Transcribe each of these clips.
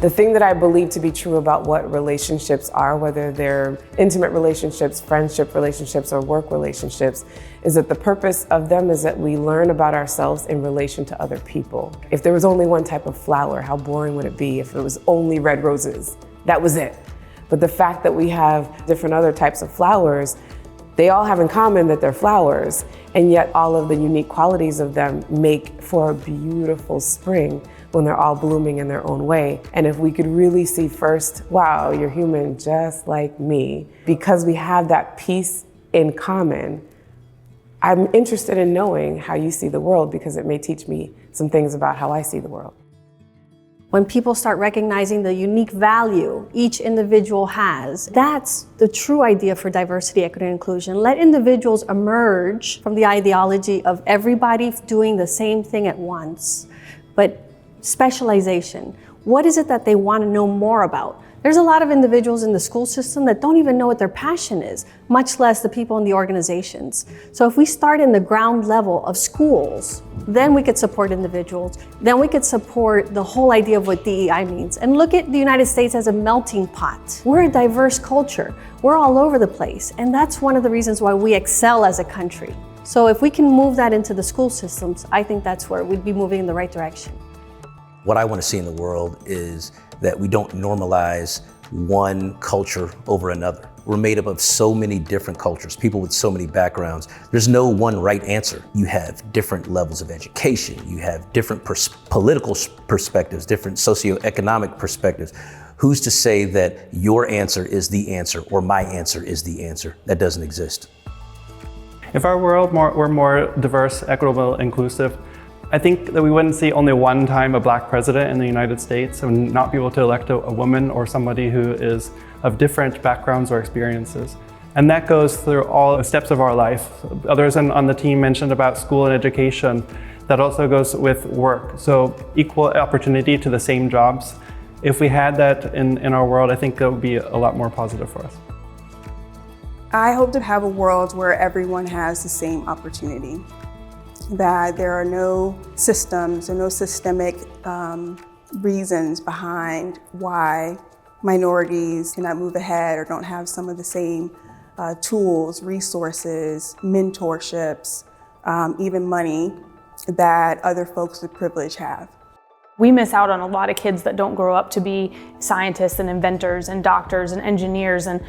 The thing that I believe to be true about what relationships are, whether they're intimate relationships, friendship relationships, or work relationships, is that the purpose of them is that we learn about ourselves in relation to other people. If there was only one type of flower, how boring would it be if it was only red roses? That was it. But the fact that we have different other types of flowers, they all have in common that they're flowers, and yet all of the unique qualities of them make for a beautiful spring when they're all blooming in their own way. And if we could really see first, wow, you're human just like me, because we have that piece in common, I'm interested in knowing how you see the world because it may teach me some things about how I see the world. When people start recognizing the unique value each individual has, that's the true idea for diversity, equity, and inclusion. Let individuals emerge from the ideology of everybody doing the same thing at once, but specialization. What is it that they want to know more about? There's a lot of individuals in the school system that don't even know what their passion is, much less the people in the organizations. So if we start in the ground level of schools, then we could support individuals. Then we could support the whole idea of what DEI means. And look at the United States as a melting pot. We're a diverse culture. We're all over the place. And that's one of the reasons why we excel as a country. So if we can move that into the school systems, I think that's where we'd be moving in the right direction. What I want to see in the world is that we don't normalize one culture over another. We're made up of so many different cultures, people with so many backgrounds. There's no one right answer. You have different levels of education. You have different political perspectives, different socioeconomic perspectives. Who's to say that your answer is the answer or my answer is the answer? That doesn't exist. If our world were more diverse, equitable, inclusive, I think that we wouldn't see only one time a black president in the United States and not be able to elect a woman or somebody who is of different backgrounds or experiences. And that goes through all the steps of our life. Others on the team mentioned about school and education. That also goes with work. So equal opportunity to the same jobs. If we had that in our world, I think that would be a lot more positive for us. I hope to have a world where everyone has the same opportunity, that there are no systems or no systemic reasons behind why minorities cannot move ahead or don't have some of the same tools, resources, mentorships, even money that other folks with privilege have. We miss out on a lot of kids that don't grow up to be scientists and inventors and doctors and engineers and,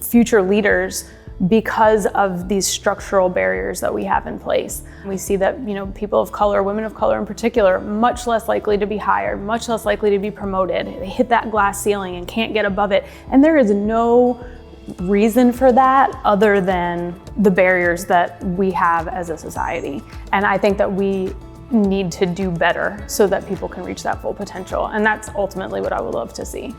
future leaders because of these structural barriers that we have in place. We see that, people of color, women of color in particular, much less likely to be hired, much less likely to be promoted. They hit that glass ceiling and can't get above it. And there is no reason for that other than the barriers that we have as a society. And I think that we need to do better so that people can reach that full potential. And that's ultimately what I would love to see.